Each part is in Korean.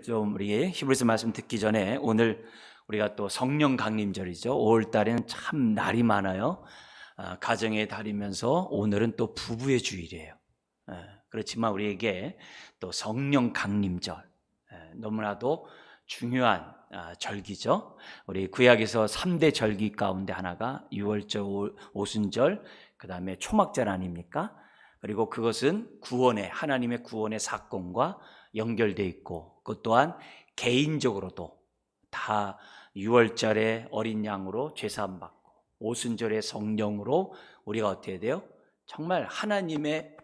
좀 우리 히브리서 말씀 듣기 전에 오늘 우리가 또 성령 강림절이죠. 5월 달에는 참 날이 많아요. 가정의 달이면서 오늘은 또 부부의 주일이에요. 그렇지만 우리에게 또 성령 강림절, 너무나도 중요한 절기죠. 우리 구약에서 3대 절기 가운데 하나가 유월절, 오순절, 그 다음에 초막절 아닙니까? 그리고 그것은 구원의, 하나님의 구원의 사건과 연결되어 있고, 그것 또한 개인적으로도 다 6월절에 어린 양으로 죄사함 받고, 오순절에 성령으로 우리가 어떻게 돼요? 정말 하나님의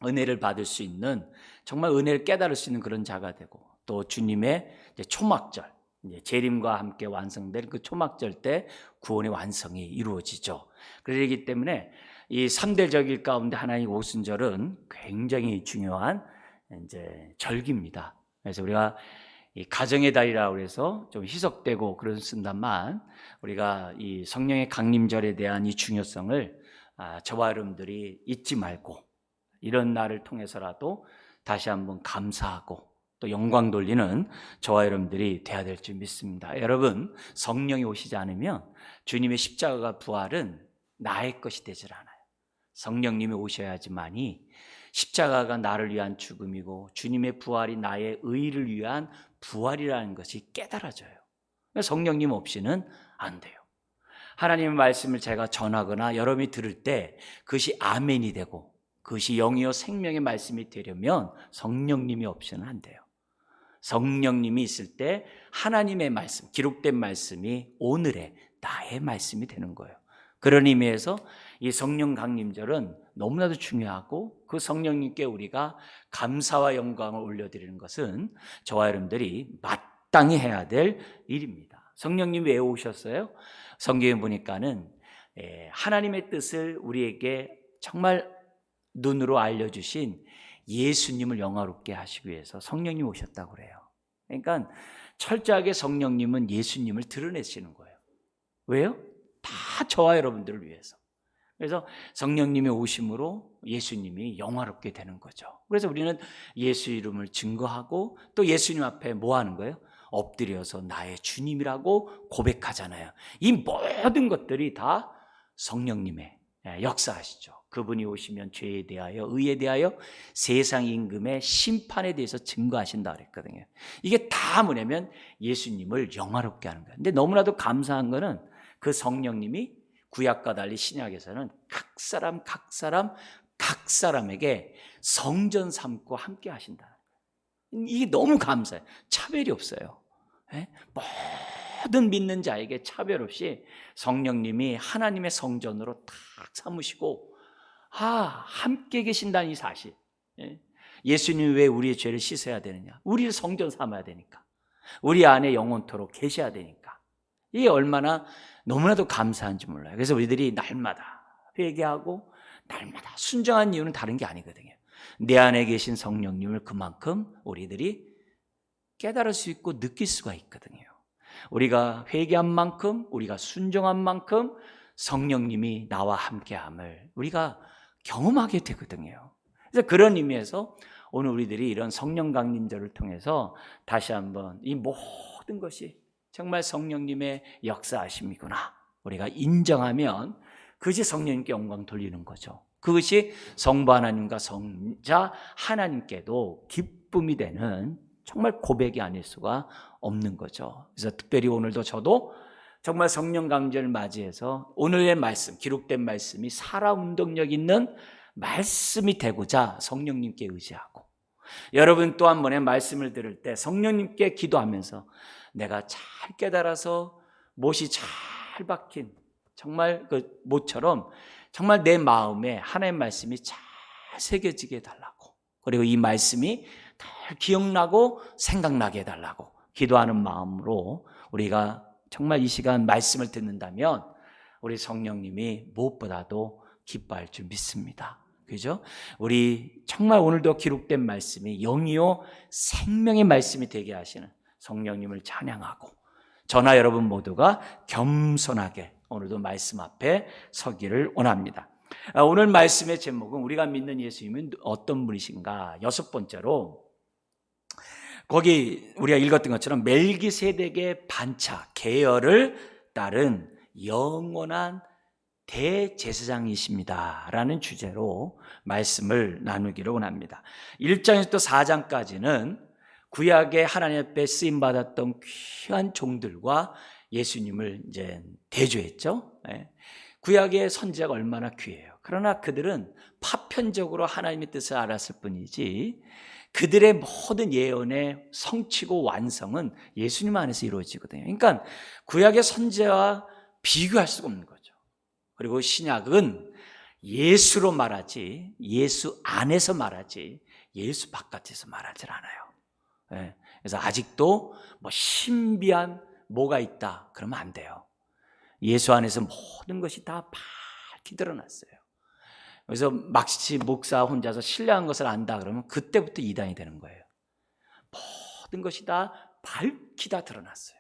은혜를 받을 수 있는, 정말 은혜를 깨달을 수 있는 그런 자가 되고, 또 주님의 초막절, 재림과 함께 완성될 그 초막절 때 구원의 완성이 이루어지죠. 그러기 때문에 이 3대 절기 가운데 하나의 오순절은 굉장히 중요한 절기입니다. 그래서 우리가 이 가정의 달이라고 해서 좀 희석되고 그렇습니다만, 우리가 이 성령의 강림절에 대한 이 중요성을 저와 여러분들이 잊지 말고 이런 날을 통해서라도 다시 한번 감사하고 또 영광 돌리는 저와 여러분들이 돼야 될 줄 믿습니다. 여러분, 성령이 오시지 않으면 주님의 십자가가 부활은 나의 것이 되질 않아요. 성령님이 오셔야지만이 십자가가 나를 위한 죽음이고 주님의 부활이 나의 의를 위한 부활이라는 것이 깨달아져요. 성령님 없이는 안 돼요. 하나님의 말씀을 제가 전하거나 여러분이 들을 때 그것이 아멘이 되고 그것이 영이요 생명의 말씀이 되려면 성령님이 없이는 안 돼요. 성령님이 있을 때 하나님의 말씀, 기록된 말씀이 오늘의 나의 말씀이 되는 거예요. 그런 의미에서 이 성령 강림절은 너무나도 중요하고, 그 성령님께 우리가 감사와 영광을 올려드리는 것은 저와 여러분들이 마땅히 해야 될 일입니다. 성령님이 왜 오셨어요? 성경에 보니까는 하나님의 뜻을 우리에게 정말 눈으로 알려주신 예수님을 영화롭게 하시기 위해서 성령님이 오셨다고 그래요. 그러니까 철저하게 성령님은 예수님을 드러내시는 거예요. 왜요? 다 저와 여러분들을 위해서. 그래서 성령님의 오심으로 예수님이 영화롭게 되는 거죠. 그래서 우리는 예수 이름을 증거하고 또 예수님 앞에 뭐 하는 거예요? 엎드려서 나의 주님이라고 고백하잖아요. 이 모든 것들이 다 성령님의 역사하시죠. 그분이 오시면 죄에 대하여, 의에 대하여, 세상 임금의 심판에 대해서 증거하신다 그랬거든요. 이게 다 뭐냐면 예수님을 영화롭게 하는 거예요. 근데 너무나도 감사한 거는 그 성령님이 구약과 달리 신약에서는 각 사람에게 성전 삼고 함께 하신다. 이게 너무 감사해요. 차별이 없어요. 모든 믿는 자에게 차별 없이 성령님이 하나님의 성전으로 딱 삼으시고 함께 계신다는 이 사실. 예수님이 왜 우리의 죄를 씻어야 되느냐? 우리를 성전 삼아야 되니까. 우리 안에 영원토록 계셔야 되니까. 이게 얼마나 너무나도 감사한지 몰라요. 그래서 우리들이 날마다 회개하고 날마다 순종한 이유는 다른 게 아니거든요. 내 안에 계신 성령님을 그만큼 우리들이 깨달을 수 있고 느낄 수가 있거든요. 우리가 회개한 만큼, 우리가 순종한 만큼 성령님이 나와 함께함을 우리가 경험하게 되거든요. 그래서 그런 의미에서 오늘 우리들이 이런 성령 강림절을 통해서 다시 한번 이 모든 것이 정말 성령님의 역사하심이구나 우리가 인정하면 그것이 성령님께 영광 돌리는 거죠. 그것이 성부 하나님과 성자 하나님께도 기쁨이 되는 정말 고백이 아닐 수가 없는 거죠. 그래서 특별히 오늘도 저도 정말 성령 강림절을 맞이해서 오늘의 말씀, 기록된 말씀이 살아 운동력 있는 말씀이 되고자 성령님께 의지하고, 여러분 또한 번에 말씀을 들을 때 성령님께 기도하면서 내가 잘 깨달아서 못이 잘 박힌 정말 그 못처럼 정말 내 마음에 하나님의 말씀이 잘 새겨지게 해달라고, 그리고 이 말씀이 잘 기억나고 생각나게 해달라고 기도하는 마음으로 우리가 정말 이 시간 말씀을 듣는다면 우리 성령님이 무엇보다도 기뻐할 줄 믿습니다. 그죠? 우리 정말 오늘도 기록된 말씀이 영이요 생명의 말씀이 되게 하시는 성령님을 찬양하고, 저나 여러분 모두가 겸손하게 오늘도 말씀 앞에 서기를 원합니다. 오늘 말씀의 제목은 우리가 믿는 예수님은 어떤 분이신가? 6번째로 거기 우리가 읽었던 것처럼 멜기세덱의 반차, 계열을 따른 영원한 대제사장이십니다 라는 주제로 말씀을 나누기로 원합니다. 1장에서 또 4장까지는 구약의 하나님 앞에 쓰임받았던 귀한 종들과 예수님을 이제 대조했죠. 구약의 선지자가 얼마나 귀해요. 그러나 그들은 파편적으로 하나님의 뜻을 알았을 뿐이지 그들의 모든 예언의 성취고 완성은 예수님 안에서 이루어지거든요. 그러니까 구약의 선지자와 비교할 수가 없는 거죠. 그리고 신약은 예수로 말하지 예수 안에서 말하지 예수 바깥에서 말하지 않아요. 그래서 아직도 뭐 신비한 뭐가 있다 그러면 안 돼요. 예수 안에서 모든 것이 다 밝히 드러났어요. 그래서 막시 목사 혼자서 신뢰한 것을 안다 그러면 그때부터 이단이 되는 거예요. 모든 것이 다 밝히 다 드러났어요.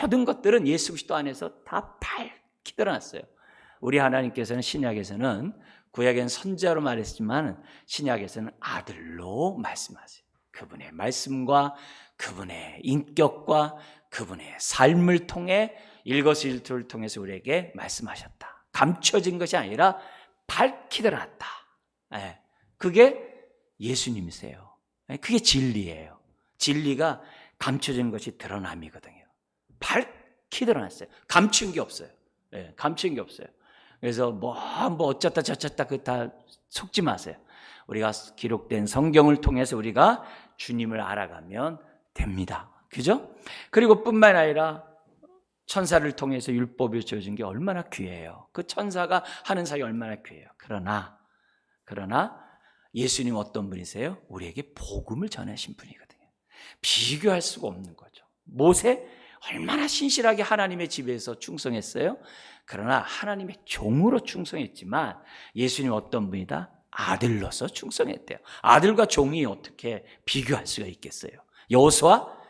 모든 것들은 예수 그리스도 안에서 다 밝히 드러났어요. 우리 하나님께서는 신약에서는 구약엔 선지자로 말했지만 신약에서는 아들로 말씀하세요. 그분의 말씀과 그분의 인격과 그분의 삶을 통해 일거수일투를 통해서 우리에게 말씀하셨다. 감춰진 것이 아니라 밝히 드러났다. 그게 예수님이세요. 그게 진리예요. 진리가 감춰진 것이 드러남이거든요. 밝히 드러났어요. 감춘 게 없어요. 감춘 게 없어요. 그래서 뭐 어쩌다 저쩌다 그 다 속지 마세요. 우리가 기록된 성경을 통해서 우리가 주님을 알아가면 됩니다. 그죠? 그리고 뿐만 아니라 천사를 통해서 율법을 주어진 게 얼마나 귀해요. 그 천사가 하는 사역이 얼마나 귀해요. 그러나 예수님 어떤 분이세요? 우리에게 복음을 전하신 분이거든요. 비교할 수가 없는 거죠. 모세 얼마나 신실하게 하나님의 집에서 충성했어요. 그러나 하나님의 종으로 충성했지만 예수님 어떤 분이다? 아들로서 충성했대요. 아들과 종이 어떻게 비교할 수가 있겠어요? 여호수아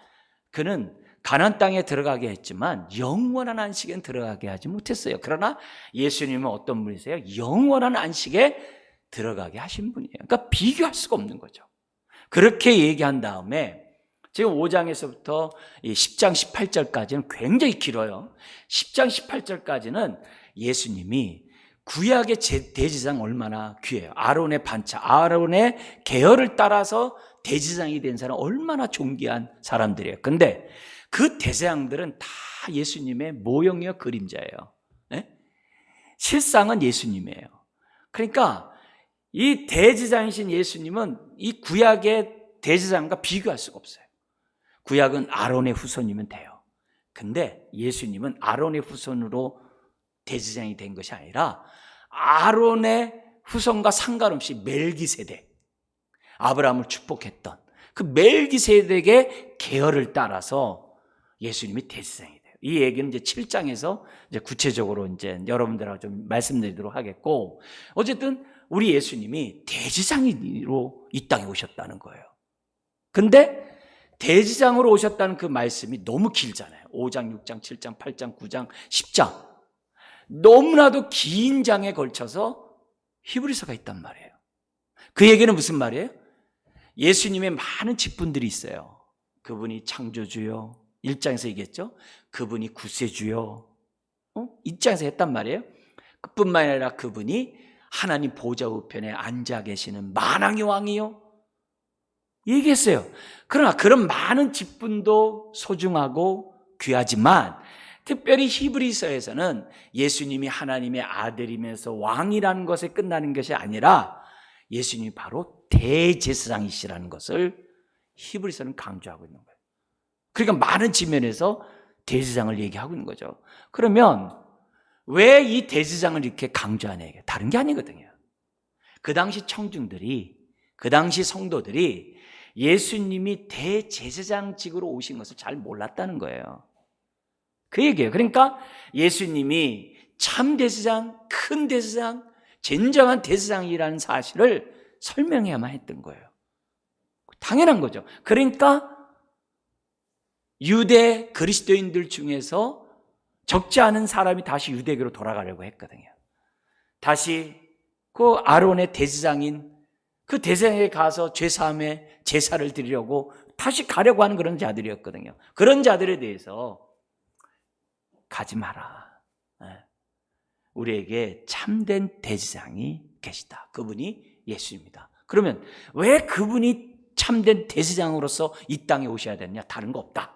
그는 가나안 땅에 들어가게 했지만 영원한 안식엔 들어가게 하지 못했어요. 그러나 예수님은 어떤 분이세요? 영원한 안식에 들어가게 하신 분이에요. 그러니까 비교할 수가 없는 거죠. 그렇게 얘기한 다음에 지금 5장에서부터 10장 18절까지는 굉장히 길어요. 10장 18절까지는 예수님이 구약의 대제사장 얼마나 귀해요. 아론의 반차, 아론의 계열을 따라서 대제사장이 된 사람 얼마나 존귀한 사람들이에요. 근데 그 대제사장들은 다 예수님의 모형이요 그림자예요. 실상은 예수님이에요. 그러니까 이 대제사장이신 예수님은 이 구약의 대제사장과 비교할 수가 없어요. 구약은 아론의 후손이면 돼요. 근데 예수님은 아론의 후손으로 대제사장이 된 것이 아니라 아론의 후손과 상관없이 멜기세덱, 아브라함을 축복했던 그 멜기세덱의 계열을 따라서 예수님이 대제사장이 돼요. 이 얘기는 이제 7장에서 이제 구체적으로 이제 여러분들하고 좀 말씀드리도록 하겠고, 어쨌든 우리 예수님이 대제사장으로 이 땅에 오셨다는 거예요. 근데 대제사장으로 오셨다는 그 말씀이 너무 길잖아요. 5장, 6장, 7장, 8장, 9장, 10장. 너무나도 긴 장에 걸쳐서 히브리서가 있단 말이에요. 그 얘기는 무슨 말이에요? 예수님의 많은 직분들이 있어요. 그분이 창조주요. 1장에서 얘기했죠. 그분이 구세주요. 2장에서 했단 말이에요. 그뿐만 아니라 그분이 하나님 보좌 우편에 앉아 계시는 만왕의 왕이요. 얘기했어요. 그러나 그런 많은 직분도 소중하고 귀하지만 특별히 히브리서에서는 예수님이 하나님의 아들이면서 왕이라는 것에 끝나는 것이 아니라 예수님이 바로 대제사장이시라는 것을 히브리서는 강조하고 있는 거예요. 그러니까 많은 지면에서 대제사장을 얘기하고 있는 거죠. 그러면 왜 이 대제사장을 이렇게 강조하냐? 다른 게 아니거든요. 그 당시 청중들이, 그 당시 성도들이 예수님이 대제사장직으로 오신 것을 잘 몰랐다는 거예요. 그 얘기예요. 그러니까 예수님이 참 대제사장, 큰 대제사장, 진정한 대제사장이라는 사실을 설명해야만 했던 거예요. 당연한 거죠. 그러니까 유대 그리스도인들 중에서 적지 않은 사람이 다시 유대교로 돌아가려고 했거든요. 다시 그 아론의 대제사장인 그 대생에 가서 죄사함의 제사를 드리려고 다시 가려고 하는 그런 자들이었거든요. 그런 자들에 대해서 가지 마라. 우리에게 참된 대제사장이 계시다. 그분이 예수입니다. 그러면 왜 그분이 참된 대제사장으로서 이 땅에 오셔야 되느냐? 다른 거 없다.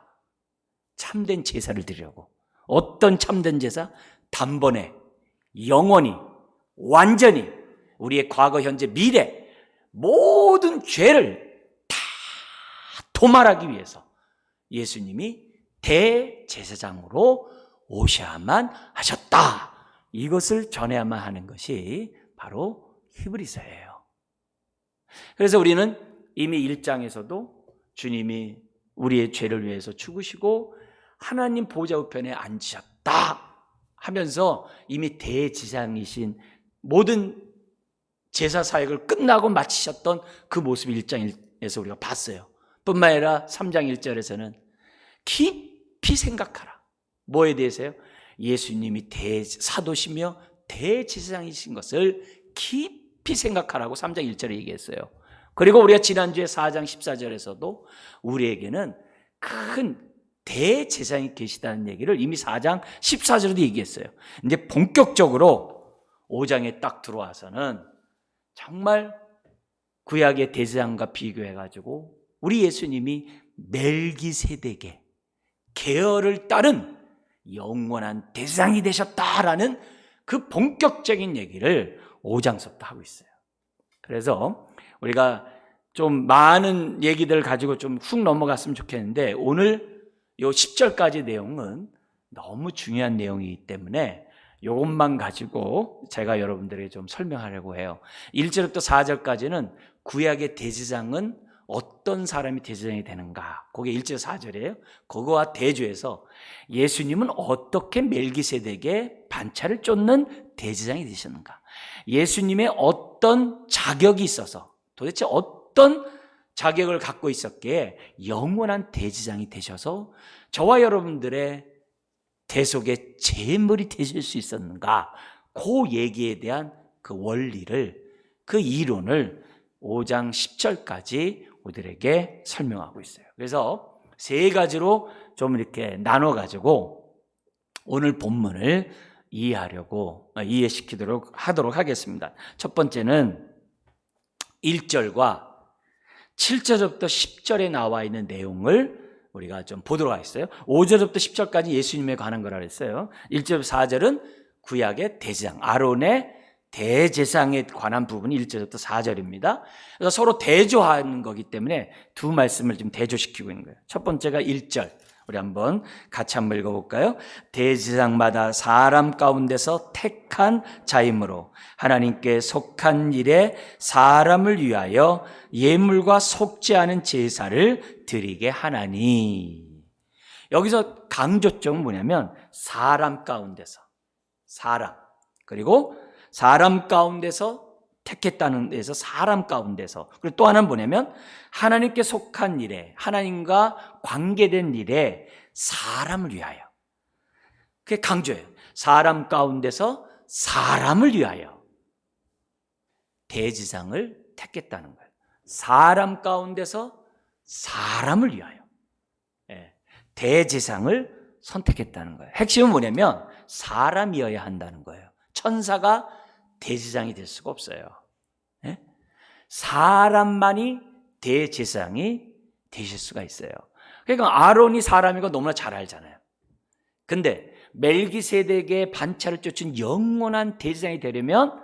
참된 제사를 드리려고. 어떤 참된 제사? 단번에, 영원히, 완전히 우리의 과거, 현재, 미래 모든 죄를 다 도말하기 위해서 예수님이 대제사장으로 오셔야만 하셨다. 이것을 전해야만 하는 것이 바로 히브리서예요. 그래서 우리는 이미 1장에서도 주님이 우리의 죄를 위해서 죽으시고 하나님 보좌 우편에 앉으셨다 하면서 이미 대제사장이신 모든 제사 사역을 끝나고 마치셨던 그 모습을 1장에서 우리가 봤어요. 뿐만 아니라 3장 1절에서는 깊이 생각하라. 뭐에 대해서요? 예수님이 사도시며 대제사장이신 것을 깊이 생각하라고 3장 1절에 얘기했어요. 그리고 우리가 지난주에 4장 14절에서도 우리에게는 큰 대제사장이 계시다는 얘기를 이미 4장 14절에도 얘기했어요. 이제 본격적으로 5장에 딱 들어와서는 정말 구약의 대제사장과 비교해가지고 우리 예수님이 멜기세덱의 계열을 따른 영원한 대제사장이 되셨다라는 그 본격적인 얘기를 5장서부터 하고 있어요. 그래서 우리가 좀 많은 얘기들 가지고 좀 훅 넘어갔으면 좋겠는데 오늘 요 10절까지 내용은 너무 중요한 내용이기 때문에 이것만 가지고 제가 여러분들에게 좀 설명하려고 해요. 1절부터 4절까지는 구약의 대제사장은 어떤 사람이 대제사장이 되는가, 그게 1절 4절이에요. 그거와 대조해서 예수님은 어떻게 멜기세덱의 반차를 쫓는 대제사장이 되셨는가, 예수님의 어떤 자격이 있어서 도대체 어떤 자격을 갖고 있었기에 영원한 대제사장이 되셔서 저와 여러분들의 대속의 제물이 되실 수 있었는가, 그 얘기에 대한 그 원리를, 그 이론을 5장 10절까지 우리들에게 설명하고 있어요. 그래서 세 가지로 좀 이렇게 나눠가지고 오늘 본문을 이해시키도록 하도록 하겠습니다. 첫 번째는 1절과 7절부터 10절에 나와 있는 내용을 우리가 좀 보도록 하겠어요. 5절부터 10절까지 예수님에 관한 거라 그랬어요. 1절 4절은 구약의 대제사장, 아론의 대제사장에 관한 부분이 1절부터 4절입니다. 그래서 서로 대조하는 거기 때문에 두 말씀을 지금 대조시키고 있는 거예요. 첫 번째가 1절. 우리 한번 같이 한번 읽어볼까요? 대제사장마다 사람 가운데서 택한 자이므로 하나님께 속한 일에 사람을 위하여 예물과 속지 않은 제사를 드리게 하나니. 여기서 강조점은 뭐냐면 사람 가운데서, 사람, 그리고 사람 가운데서 택했다는 데서 사람 가운데서, 그리고 또 하나는 뭐냐면 하나님께 속한 일에, 하나님과 관계된 일에 사람을 위하여. 그게 강조예요. 사람 가운데서 사람을 위하여 대제사장을 택했다는 거예요. 사람 가운데서 사람을 위하여 대제사장을 선택했다는 거예요. 핵심은 뭐냐면 사람이어야 한다는 거예요. 천사가 대제사장이 될 수가 없어요. 사람만이 대제사장이 되실 수가 있어요. 그러니까 아론이 사람이고 너무나 잘 알잖아요. 근데 멜기세덱의 반차를 쫓은 영원한 대제사장이 되려면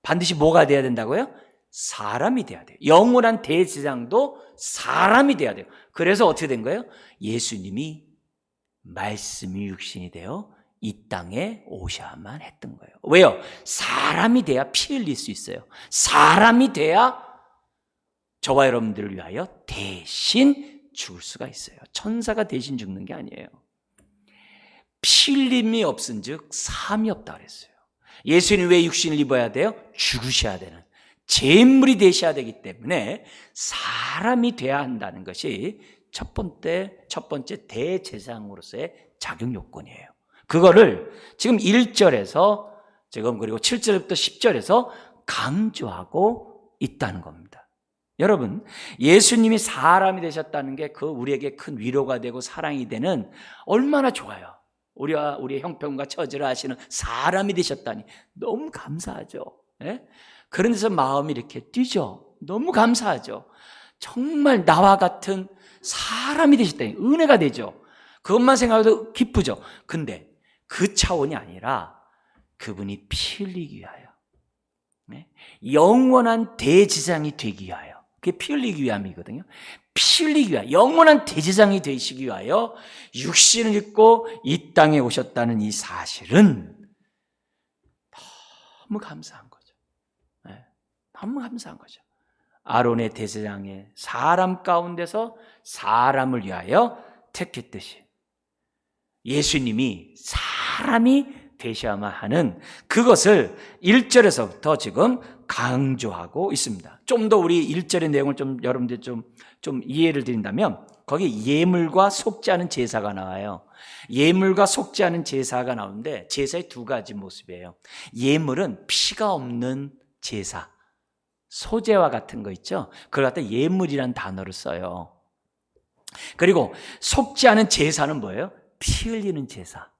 반드시 뭐가 돼야 된다고요? 사람이 돼야 돼요. 영원한 대제사장도 사람이 돼야 돼요. 그래서 어떻게 된 거예요? 예수님이 말씀이 육신이 되어 이 땅에 오셔야만 했던 거예요. 왜요? 사람이 돼야 피 흘릴 수 있어요. 사람이 돼야 저와 여러분들을 위하여 대신 죽을 수가 있어요. 천사가 대신 죽는 게 아니에요. 피 흘림이 없은 즉 사함이 없다 그랬어요. 예수님 왜 육신을 입어야 돼요? 죽으셔야 되는, 제물이 되셔야 되기 때문에 사람이 돼야 한다는 것이 첫 번째 대제사장으로서의 자격 요건이에요. 그거를 지금 1절에서 지금 그리고 7절부터 10절에서 강조하고 있다는 겁니다. 여러분, 예수님이 사람이 되셨다는 게 그 우리에게 큰 위로가 되고 사랑이 되는 얼마나 좋아요. 우리와 우리의 형편과 처지를 아시는 사람이 되셨다니 너무 감사하죠. 예? 그런 데서 마음이 이렇게 뛰죠. 너무 감사하죠. 정말 나와 같은 사람이 되셨다니 은혜가 되죠. 그것만 생각해도 기쁘죠. 근데 그 차원이 아니라 그분이 피 흘리기 위하여, 영원한 대제사장이 되기 위하여, 그게 피 흘리기 위함이거든요. 피 흘리기 위하여 영원한 대제사장이 되시기 위하여 육신을 입고 이 땅에 오셨다는 이 사실은 너무 감사한 거죠. 너무 감사한 거죠. 아론의 대제사장의 사람 가운데서 사람을 위하여 택했듯이 예수님이 사람이 되셔야만 하는 그것을 1절에서부터 지금 강조하고 있습니다. 좀 더 우리 1절의 내용을 좀 여러분들 좀 이해를 드린다면 거기 예물과 속지 않은 제사가 나와요. 예물과 속지 않은 제사가 나오는데 제사의 두 가지 모습이에요. 예물은 피가 없는 제사, 소제와 같은 거 있죠. 그걸 갖다 예물이란 단어를 써요. 그리고 속지 않은 제사는 뭐예요? 피 흘리는 제사.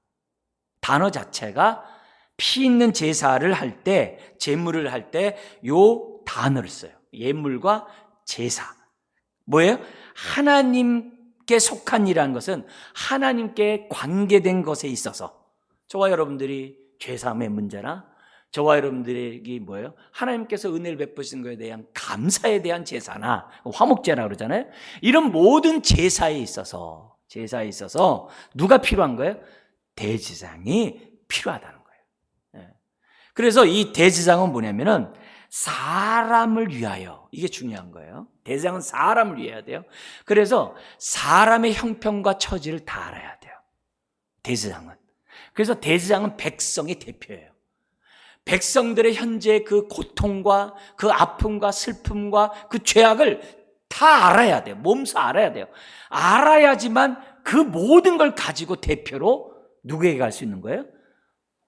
단어 자체가 피 있는 제사를 할 때, 제물을 할 때 요 단어를 써요. 예물과 제사. 뭐예요? 하나님께 속한 일이라는 것은 하나님께 관계된 것에 있어서 저와 여러분들이 죄사함의 문제나 저와 여러분들이 뭐예요? 하나님께서 은혜를 베푸신 것에 대한 감사에 대한 제사나 화목제라 그러잖아요. 이런 모든 제사에 있어서 누가 필요한 거예요? 대제사장이 필요하다는 거예요. 그래서 이 대제사장은 뭐냐면은 사람을 위하여, 이게 중요한 거예요. 대제사장은 사람을 위해야 돼요. 그래서 사람의 형편과 처지를 다 알아야 돼요. 대제사장은. 그래서 대제사장은 백성의 대표예요. 백성들의 현재 그 고통과 그 아픔과 슬픔과 그 죄악을 다 알아야 돼요. 몸소 알아야 돼요. 알아야지만 그 모든 걸 가지고 대표로 누구에게 갈 수 있는 거예요?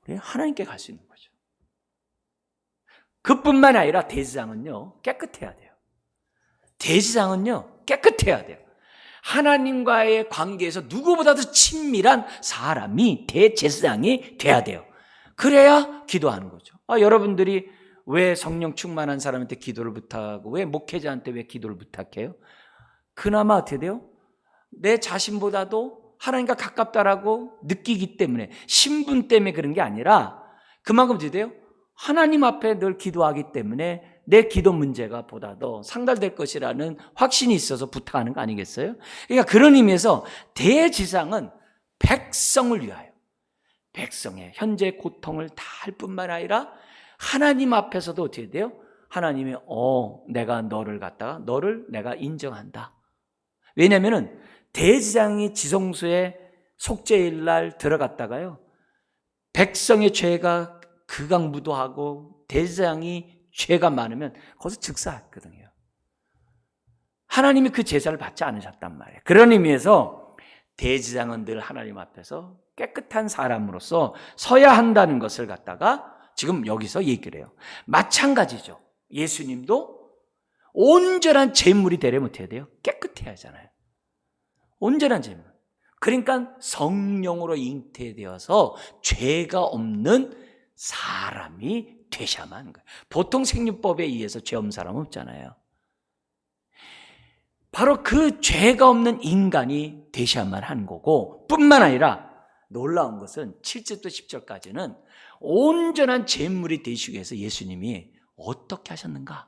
우리 하나님께 갈 수 있는 거죠. 그뿐만 아니라 대제사장은요 깨끗해야 돼요. 대제사장은요 깨끗해야 돼요. 하나님과의 관계에서 누구보다도 친밀한 사람이 대제사장이 돼야 돼요. 그래야 기도하는 거죠. 여러분들이 왜 성령 충만한 사람한테 기도를 부탁하고 왜 목회자한테 왜 기도를 부탁해요? 그나마 어떻게 돼요? 내 자신보다도 하나님과 가깝다라고 느끼기 때문에, 신분 때문에 그런 게 아니라 그만큼 어떻게 돼요? 하나님 앞에 늘 기도하기 때문에 내 기도 문제가 보다 더 상달될 것이라는 확신이 있어서 부탁하는 거 아니겠어요? 그러니까 그런 의미에서 대제사장은 백성을 위하여, 백성의 현재 고통을 다 할 뿐만 아니라 하나님 앞에서도 어떻게 돼요? 하나님이 내가 너를 내가 인정한다. 왜냐하면 대제사장이 지성소에 속죄일 날 들어갔다가요, 백성의 죄가 극악무도하고 대제사장이 죄가 많으면 거기서 즉사했거든요. 하나님이 그 제사를 받지 않으셨단 말이에요. 그런 의미에서 대제사장은 늘 하나님 앞에서 깨끗한 사람으로서 서야 한다는 것을 갖다가 지금 여기서 얘기를 해요. 마찬가지죠. 예수님도 온전한 제물이 되려면 어떻게 돼요? 깨끗해야 하잖아요. 온전한 제물. 그러니까 성령으로 잉태되어서 죄가 없는 사람이 되셔야만 하는 거예요. 보통 생육법에 의해서 죄 없는 사람은 없잖아요. 바로 그 죄가 없는 인간이 되셔야만 하는 거고, 뿐만 아니라 놀라운 것은 7절부터 10절까지는 온전한 제물이 되시기 위해서 예수님이 어떻게 하셨는가?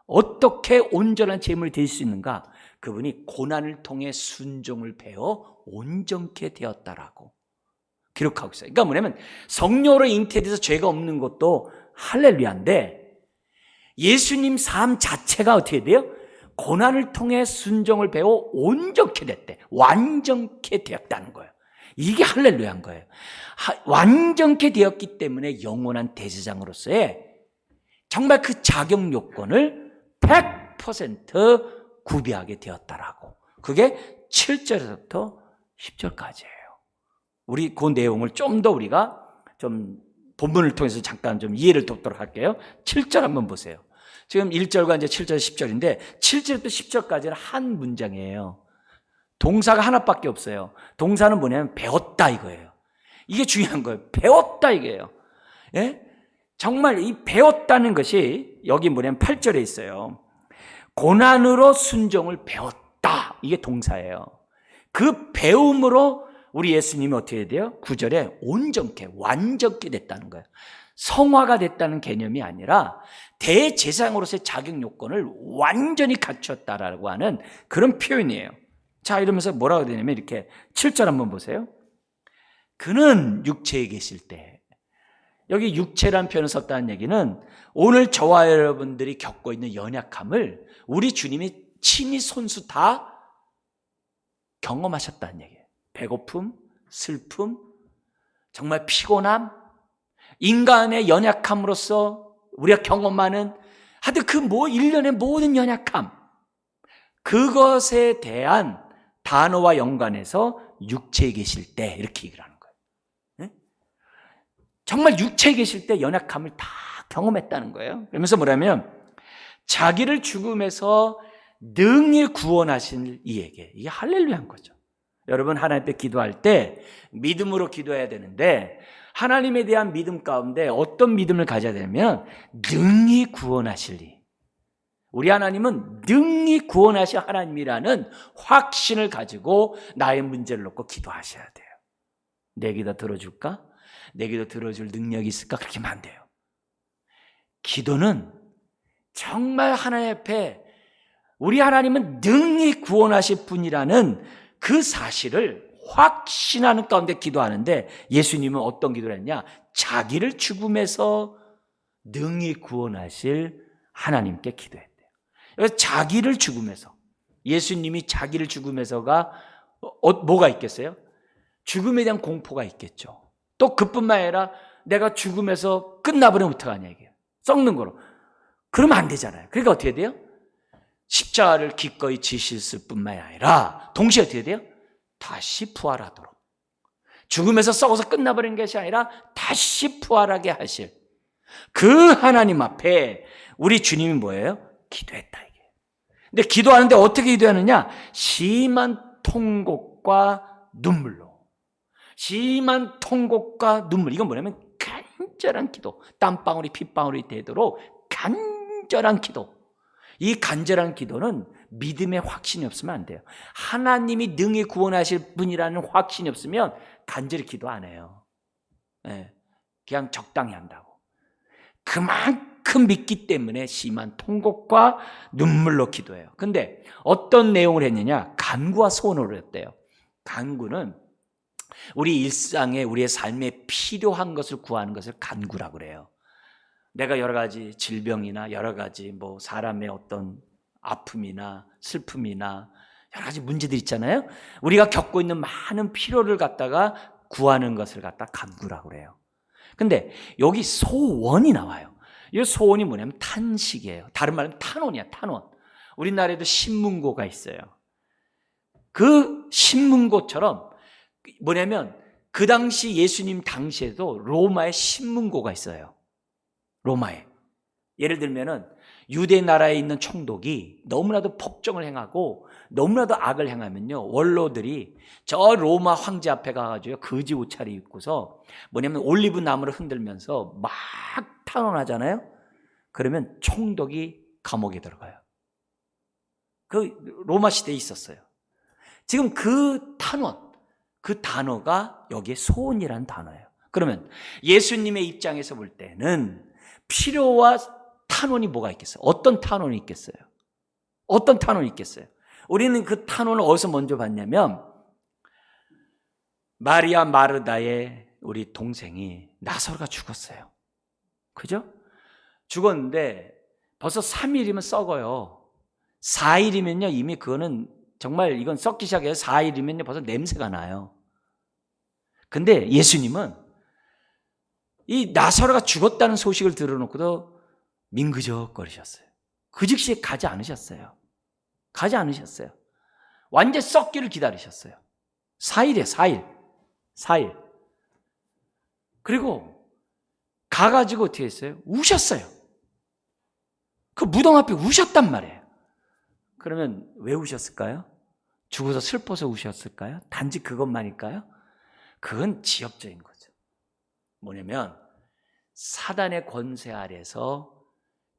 어떻게 온전한 제물이 될 수 있는가? 그분이 고난을 통해 순종을 배워 온전케 되었다라고 기록하고 있어요. 그러니까 뭐냐면 성령으로 잉태돼서 죄가 없는 것도 할렐루야인데, 예수님 삶 자체가 어떻게 돼요? 고난을 통해 순종을 배워 온전케 됐대. 완전케 되었다는 거예요. 이게 할렐루야인 거예요. 완전케 되었기 때문에 영원한 대제사장으로서의 정말 그 자격 요건을 100% 구비하게 되었다라고. 그게 7절에서부터 10절까지예요. 우리 그 내용을 좀 더 우리가 좀 본문을 통해서 잠깐 좀 이해를 돕도록 할게요. 7절 한번 보세요. 지금 1절과 이제 7절, 10절인데 7절부터 10절까지는 한 문장이에요. 동사가 하나밖에 없어요. 동사는 뭐냐면 배웠다 이거예요. 이게 중요한 거예요. 배웠다 이게요. 예? 정말 이 배웠다는 것이 여기 뭐냐면 8절에 있어요. 고난으로 순종을 배웠다. 이게 동사예요. 그 배움으로 우리 예수님이 어떻게 돼요? 9절에 온전케, 완전케 됐다는 거예요. 성화가 됐다는 개념이 아니라 대제사장으로서의 자격 요건을 완전히 갖췄다라고 하는 그런 표현이에요. 자, 이러면서 뭐라고 되냐면 이렇게 7절 한번 보세요. 그는 육체에 계실 때, 여기 육체란 표현을 썼다는 얘기는 오늘 저와 여러분들이 겪고 있는 연약함을 우리 주님이 친히 손수 다 경험하셨다는 얘기예요. 배고픔, 슬픔, 정말 피곤함, 인간의 연약함으로써 우리가 경험하는 하여튼 그 일련의 모든 연약함, 그것에 대한 단어와 연관해서 육체에 계실 때 이렇게 얘기를 하는 거예요. 네? 정말 육체에 계실 때 연약함을 다 경험했다는 거예요. 그러면서 뭐냐면 자기를 죽음에서 능히 구원하신 이에게, 이게 할렐루야인 거죠. 여러분, 하나님 앞에 기도할 때 믿음으로 기도해야 되는데 하나님에 대한 믿음 가운데 어떤 믿음을 가져야 되냐면 능히 구원하시리. 우리 하나님은 능히 구원하실 하나님이라는 확신을 가지고 나의 문제를 놓고 기도하셔야 돼요. 내 기도 들어줄까? 내 기도 들어줄 능력이 있을까? 그렇게 하면 안 돼요. 기도는 정말 하나님 앞에 우리 하나님은 능히 구원하실 분이라는 그 사실을 확신하는 가운데 기도하는데 예수님은 어떤 기도를 했냐? 자기를 죽음에서 능히 구원하실 하나님께 기도했대요. 그래서 자기를 죽음에서, 예수님이 자기를 죽음에서가 뭐가 있겠어요? 죽음에 대한 공포가 있겠죠. 또 그뿐만 아니라 내가 죽음에서 끝나버리면 어떡하냐 이게 썩는 거로. 그러면 안 되잖아요. 그러니까 어떻게 돼요? 십자가를 기꺼이 지실 뿐만 아니라 동시에 어떻게 돼요? 다시 부활하도록, 죽음에서 썩어서 끝나버린 것이 아니라 다시 부활하게 하실 그 하나님 앞에 우리 주님이 뭐예요? 기도했다 이게. 근데 기도하는데 어떻게 기도하느냐? 심한 통곡과 눈물로. 심한 통곡과 눈물, 이건 뭐냐면 간절한 기도, 땀방울이 핏방울이 되도록 간절한 기도. 이 간절한 기도는 믿음의 확신이 없으면 안 돼요. 하나님이 능히 구원하실 분이라는 확신이 없으면 간절히 기도 안 해요. 그냥 적당히 한다고. 그만큼 믿기 때문에 심한 통곡과 눈물로 기도해요. 근데 어떤 내용을 했느냐? 간구와 소원을 했대요. 간구는 우리 일상에, 우리의 삶에 필요한 것을 구하는 것을 간구라고 그래요. 내가 여러 가지 질병이나 여러 가지 사람의 어떤 아픔이나 슬픔이나 여러 가지 문제들 있잖아요. 우리가 겪고 있는 많은 필요를 갖다가 구하는 것을 갖다 간구라고 그래요. 근데 여기 소원이 나와요. 이 소원이 뭐냐면 탄식이에요. 다른 말은 탄원이야, 탄원. 우리나라에도 신문고가 있어요. 그 신문고처럼 뭐냐면 그 당시 예수님 당시에도 로마에 신문고가 있어요. 로마에. 예를 들면은 유대 나라에 있는 총독이 너무나도 법정을 행하고 너무나도 악을 행하면요, 원로들이 저 로마 황제 앞에 가가지고 거지 옷차림 입고서 뭐냐면 올리브 나무를 흔들면서 막 탄원하잖아요. 그러면 총독이 감옥에 들어가요. 그 로마 시대에 있었어요. 지금 그 탄원, 그 단어가 여기에 소원이라는 단어예요. 그러면 예수님의 입장에서 볼 때는 필요와 탄원이 뭐가 있겠어요? 어떤 탄원이 있겠어요? 어떤 탄원이 있겠어요? 우리는 그 탄원을 어디서 먼저 봤냐면 마리아 마르다의 우리 동생이 나사로가 죽었어요. 그죠? 죽었는데 벌써 3일이면 썩어요. 4일이면요 이미 그거는 정말 이건 썩기 시작해요. 4일이면요 벌써 냄새가 나요. 근데 예수님은 이 나사로가 죽었다는 소식을 들어놓고도 민그적거리셨어요. 그 즉시 가지 않으셨어요. 가지 않으셨어요. 완전 썩기를 기다리셨어요. 4일이에요, 4일. 4일. 그리고 가가지고 어떻게 했어요? 우셨어요. 그 무덤 앞에 우셨단 말이에요. 그러면 왜 우셨을까요? 죽어서 슬퍼서 우셨을까요? 단지 그것만일까요? 그건 지역적인 거죠. 뭐냐면 사단의 권세 아래서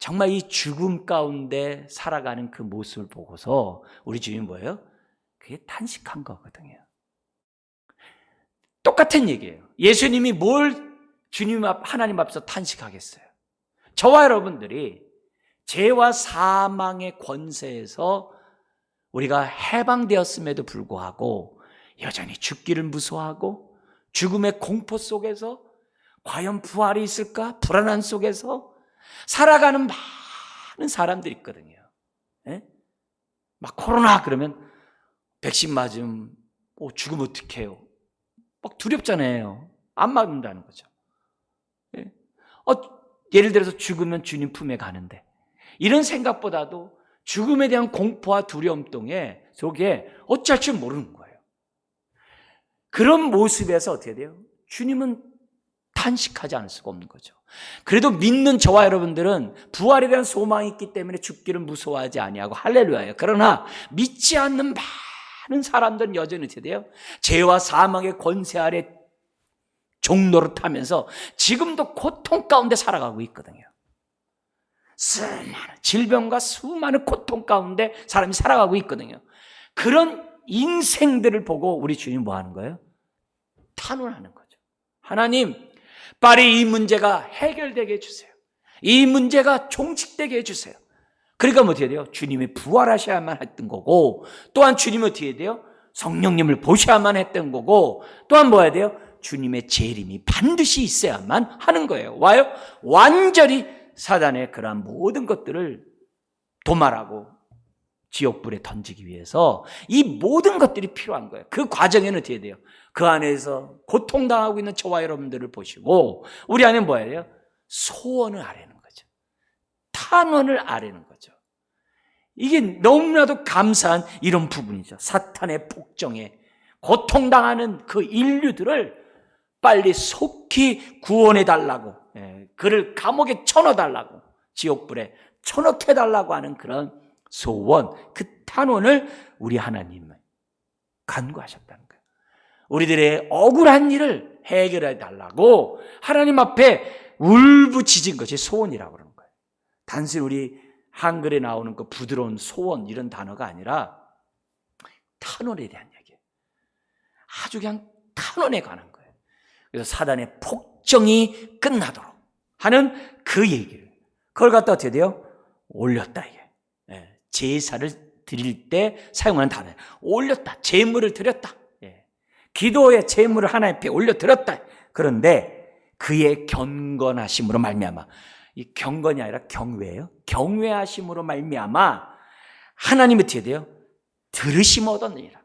정말 이 죽음 가운데 살아가는 그 모습을 보고서 우리 주님이 뭐예요? 그게 탄식한 거거든요. 똑같은 얘기예요. 예수님이 뭘 주님 앞, 하나님 앞에서 탄식하겠어요? 저와 여러분들이 죄와 사망의 권세에서 우리가 해방되었음에도 불구하고 여전히 죽기를 무서워하고 죽음의 공포 속에서 과연 부활이 있을까? 불안한 속에서 살아가는 많은 사람들이 있거든요. 예? 막 코로나 그러면 백신 맞으면 죽으면 어떡해요? 막 두렵잖아요. 안 맞는다는 거죠. 예? 예를 들어서 죽으면 주님 품에 가는데 이런 생각보다도 죽음에 대한 공포와 두려움 속에 어찌할 줄 모르는 거예요. 그런 모습에서 어떻게 돼요? 주님은 탄식하지 않을 수가 없는 거죠. 그래도 믿는 저와 여러분들은 부활에 대한 소망이 있기 때문에 죽기를 무서워하지 아니하고 할렐루야예요. 그러나 믿지 않는 많은 사람들은 여전히 어떻게 돼요? 죄와 사망의 권세 아래 종로를 타면서 지금도 고통 가운데 살아가고 있거든요. 수많은 질병과 수많은 고통 가운데 사람이 살아가고 있거든요. 그런 인생들을 보고 우리 주님 뭐 하는 거예요? 탄원하는 거죠. 하나님, 빨리 이 문제가 해결되게 해주세요. 이 문제가 종식되게 해주세요. 그러니까 뭐 어떻게 돼요? 주님이 부활하셔야만 했던 거고, 또한 주님이 어떻게 돼요? 성령님을 보셔야만 했던 거고, 또한 뭐 해야 돼요? 주님의 재림이 반드시 있어야만 하는 거예요. 와요? 완전히 사단의 그러한 모든 것들을 도말하고 지옥불에 던지기 위해서 이 모든 것들이 필요한 거예요. 그 과정에는 어떻게 돼요? 그 안에서 고통당하고 있는 저와 여러분들을 보시고 우리 안에 뭐 해야 돼요? 소원을 아뢰는 거죠. 탄원을 아뢰는 거죠. 이게 너무나도 감사한 이런 부분이죠. 사탄의 폭정에 고통당하는 그 인류들을 빨리 속히 구원해달라고, 그를 감옥에 쳐넣어달라고, 지옥불에 쳐넣게달라고 하는 그런 소원, 그 탄원을 우리 하나님은 간구하셨다는 거예요. 우리들의 억울한 일을 해결해달라고 하나님 앞에 울부짖은 것이 소원이라고 그러는 거예요. 단순히 우리 한글에 나오는 그 부드러운 소원 이런 단어가 아니라 탄원에 대한 얘기예요. 아주 그냥 탄원에 관한 거예요. 그래서 사단의 폭정이 끝나도록 하는 그 얘기를, 그걸 갖다 어떻게 돼요? 올렸다, 이게. 제사를 드릴 때 사용하는 단어예요. 올렸다, 제물을 드렸다. 기도의 제물을 하나님 앞에 올려드렸다. 그런데 그의 경건하심으로 말미암아, 이 경건이 아니라 경외예요. 경외하심으로 말미암아 하나님이 어떻게 돼요? 들으심 얻었느니라.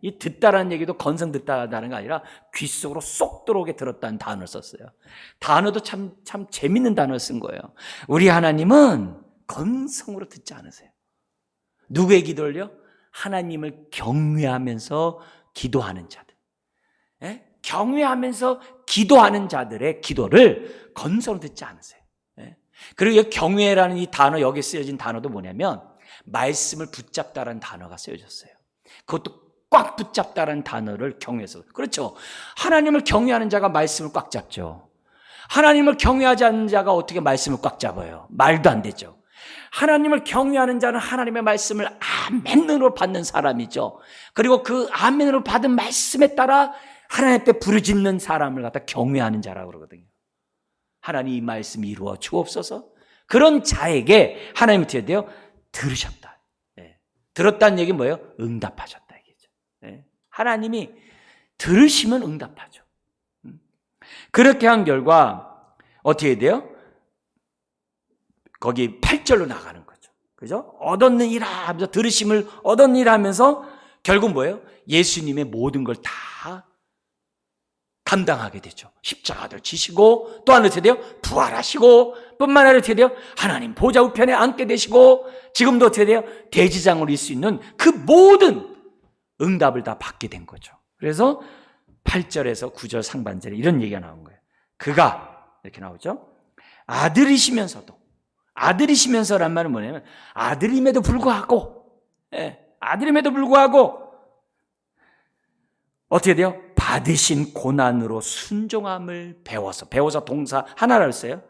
이 듣다라는 얘기도 건성 듣다라는 게 아니라 귀 속으로 쏙 들어오게 들었다는 단어를 썼어요. 단어도 참 재밌는 단어를 쓴 거예요. 우리 하나님은 건성으로 듣지 않으세요. 누구의 기도를요? 하나님을 경외하면서 기도하는 자들. 경외하면서 기도하는 자들의 기도를 건성으로 듣지 않으세요. 그리고 이 경외라는 이 단어, 여기 쓰여진 단어도 뭐냐면 말씀을 붙잡다라는 단어가 쓰여졌어요. 그것도 꽉 붙잡다라는 단어를 경외해서. 그렇죠. 하나님을 경외하는 자가 말씀을 꽉 잡죠. 하나님을 경외하지 않는 자가 어떻게 말씀을 꽉 잡아요? 말도 안 되죠. 하나님을 경외하는 자는 하나님의 말씀을 아멘으로 받는 사람이죠. 그리고 그 아멘으로 받은 말씀에 따라 하나님 앞에 부르짖는 사람을 갖다 경외하는 자라고 그러거든요. 하나님 이 말씀이 이루어 주옵소서. 그런 자에게 하나님이 어떻게 돼요? 들으셨다. 들었다는 얘기는 뭐예요? 응답하셨다 얘기죠. 하나님이 들으시면 응답하죠. 그렇게 한 결과 어떻게 돼요? 거기 8절로 나가는 거죠. 그죠? 얻었느니라 하면서, 들으심을 얻었느니라 하면서 결국 뭐예요? 예수님의 모든 걸 다 감당하게 되죠. 십자가를 지시고, 또한 어떻게 돼요? 부활하시고, 뿐만 아니라 어떻게 돼요? 하나님 보좌 우편에 앉게 되시고, 지금도 어떻게 돼요? 대지장으로 있을 수 있는 그 모든 응답을 다 받게 된 거죠. 그래서 8절에서 9절 상반절에 이런 얘기가 나온 거예요. 그가, 이렇게 나오죠. 아들이시면서도 아들이시면서란 말은 뭐냐면 아들임에도 불구하고, 아들임에도 불구하고 어떻게 돼요? 받으신 고난으로 순종함을 배워서 동사 하나를 써요.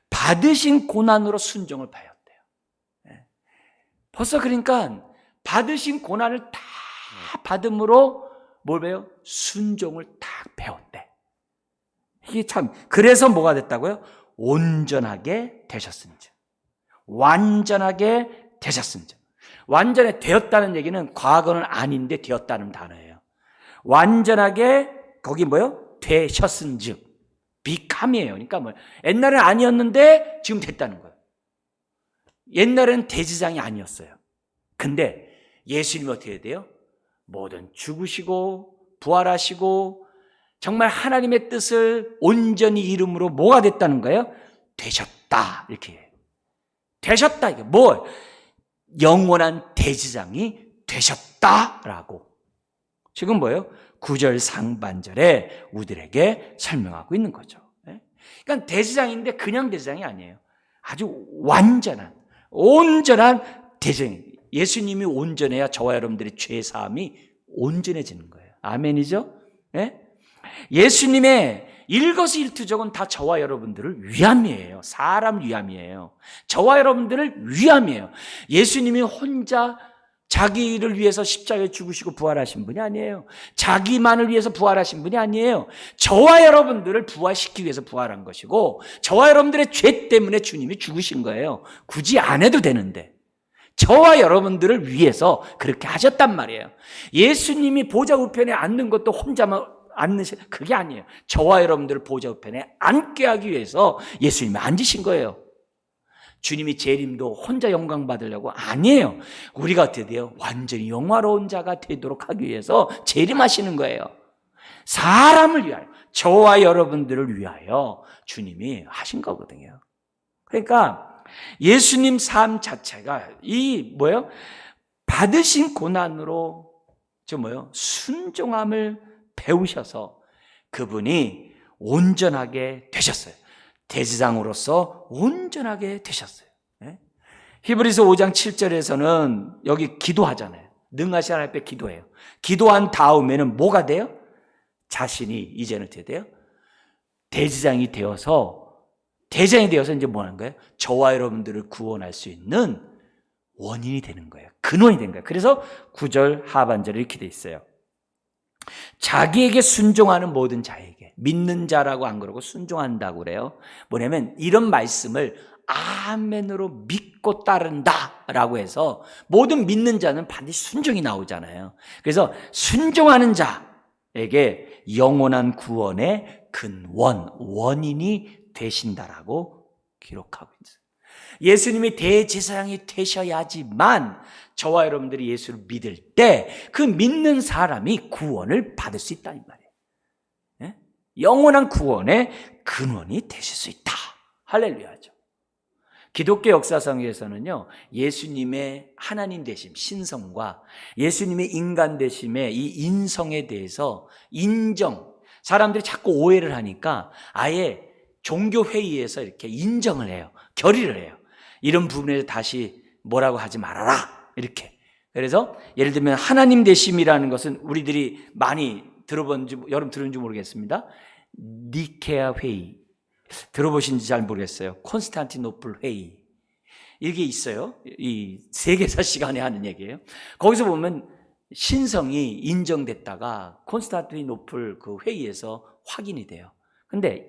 받으신 고난으로 순종을 배웠대요. 벌써 그러니까 받으신 고난을 다 받음으로 뭘 배워? 순종을 딱 배웠대. 이게 참, 그래서 뭐가 됐다고요? 온전하게 되셨은지, 완전하게 되셨은지. 완전히 되었다는 얘기는 과거는 아닌데 되었다는 단어예요. 완전하게 거기 뭐요? 되셨은즉, become이에요. 그러니까 뭐 옛날엔 아니었는데 지금 됐다는 거예요. 옛날에는 대지장이 아니었어요. 근데 예수님이 어떻게 돼요? 모든 죽으시고 부활하시고 정말 하나님의 뜻을 온전히 이름으로 뭐가 됐다는 거예요? 되셨다. 이렇게 해요. 되셨다. 이게 뭐? 영원한 대지장이 되셨다라고. 지금 뭐예요? 9절 상반절에 우리들에게 설명하고 있는 거죠. 그러니까 대지장인데 그냥 대지장이 아니에요. 아주 완전한, 온전한 대지장. 예수님이 온전해야 저와 여러분들의 죄사함이 온전해지는 거예요. 아멘이죠? 예수님의 일거수일투족은 다 저와 여러분들을 위함이에요. 사람 위함이에요. 저와 여러분들을 위함이에요. 예수님이 혼자 자기를 위해서 십자가에 죽으시고 부활하신 분이 아니에요. 자기만을 위해서 부활하신 분이 아니에요. 저와 여러분들을 부활시키기 위해서 부활한 것이고, 저와 여러분들의 죄 때문에 주님이 죽으신 거예요. 굳이 안 해도 되는데 저와 여러분들을 위해서 그렇게 하셨단 말이에요. 예수님이 보좌 우편에 앉는 것도 혼자만 앉으신, 그게 아니에요. 저와 여러분들을 보좌 우편에 앉게 하기 위해서 예수님이 앉으신 거예요. 주님이 재림도 혼자 영광 받으려고 아니에요. 우리가 어떻게 돼요? 완전히 영화로운 자가 되도록 하기 위해서 재림하시는 거예요. 사람을 위하여, 저와 여러분들을 위하여 주님이 하신 거거든요. 그러니까 예수님 삶 자체가 이 뭐예요? 받으신 고난으로 순종함을 배우셔서 그분이 온전하게 되셨어요. 대지장으로서 온전하게 되셨어요. 히브리서 5장 7절에서는 여기 기도하잖아요. 능하신 하나님 앞에 기도해요. 기도한 다음에는 뭐가 돼요? 자신이 이제는 어떻게 돼요? 대지장이 되어서 이제 뭐 하는 거예요? 저와 여러분들을 구원할 수 있는 원인이 되는 거예요. 근원이 되는 거예요. 그래서 9절 하반절에 이렇게 돼 있어요. 자기에게 순종하는 모든 자에게, 믿는 자라고 안 그러고 순종한다고 그래요. 뭐냐면 이런 말씀을 아멘으로 믿고 따른다라고 해서 모든 믿는 자는 반드시 순종이 나오잖아요. 그래서 순종하는 자에게 영원한 구원의 원인이 되신다라고 기록하고 있어요. 예수님이 대제사장이 되셔야지만 저와 여러분들이 예수를 믿을 때 그 믿는 사람이 구원을 받을 수 있다 이 말이에요. 영원한 구원의 근원이 되실 수 있다. 할렐루야죠. 기독교 역사상에서는요, 예수님의 하나님 되심, 신성과 예수님의 인간 되심의 이 인성에 대해서 사람들이 자꾸 오해를 하니까 아예 종교회의에서 이렇게 인정을 해요. 결의를 해요. 이런 부분에 다시 뭐라고 하지 말아라. 이렇게. 그래서 예를 들면 하나님 되심이라는 것은 우리들이 많이 여러분 들었는지 모르겠습니다. 니케아 회의. 들어보신지 잘 모르겠어요. 콘스탄티노플 회의. 이게 있어요. 이 세계사 시간에 하는 얘기예요. 거기서 보면 신성이 인정됐다가 콘스탄티노플 그 회의에서 확인이 돼요. 근데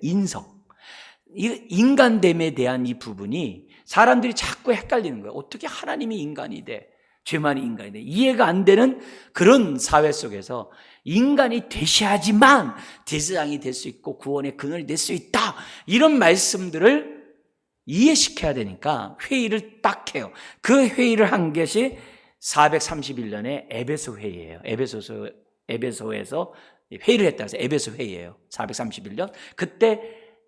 인간됨에 대한 이 부분이 사람들이 자꾸 헷갈리는 거예요. 어떻게 하나님이 인간이 돼? 죄만이 인간이 돼? 이해가 안 되는 그런 사회 속에서 인간이 되셔야지만 대제사장이 될 수 있고 구원의 근원이 될 수 있다. 이런 말씀들을 이해시켜야 되니까 회의를 딱 해요. 그 회의를 한 것이 431년에 에베소 회의예요. 에베소에서 회의를 했다 해서 에베소 회의예요. 431년. 그때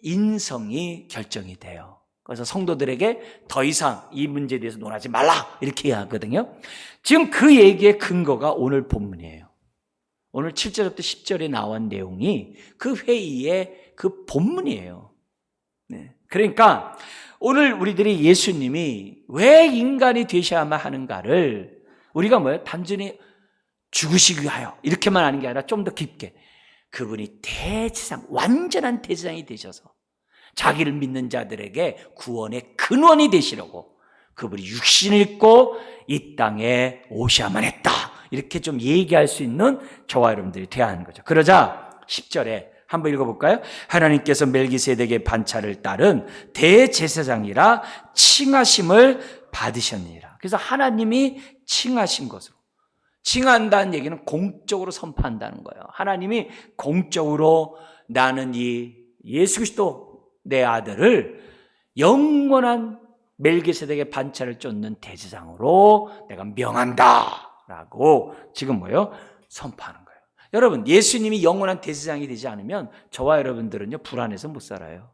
인성이 결정이 돼요. 그래서 성도들에게 더 이상 이 문제에 대해서 논하지 말라 이렇게 하거든요. 지금 그 얘기의 근거가 오늘 본문이에요. 오늘 7절부터 10절에 나온 내용이 그 회의의 그 본문이에요. 그러니까 오늘 우리들이 예수님이 왜 인간이 되셔야만 하는가를 우리가 뭐예요? 단순히 죽으시기 위하여 이렇게만 하는 게 아니라 좀 더 깊게 그분이 대제사장, 완전한 대제사장이 되셔서 자기를 믿는 자들에게 구원의 근원이 되시려고 그분이 육신을 입고 이 땅에 오셔야만 했다. 이렇게 좀 얘기할 수 있는 저와 여러분들이 되어야 하는 거죠. 그러자 10절에 한번 읽어볼까요? 하나님께서 멜기세덱의 반차를 따른 대제사장이라 칭하심을 받으셨느니라. 그래서 하나님이 칭하신 것으로, 칭한다는 얘기는 공적으로 선포한다는 거예요. 하나님이 공적으로 나는 이 예수 그리스도 내 아들을 영원한 멜기세덱의 반차를 쫓는 대제사장으로 내가 명한다 라고 지금 뭐예요? 선포하는 거예요. 여러분, 예수님이 영원한 대제사장이 되지 않으면 저와 여러분들은요 불안해서 못 살아요.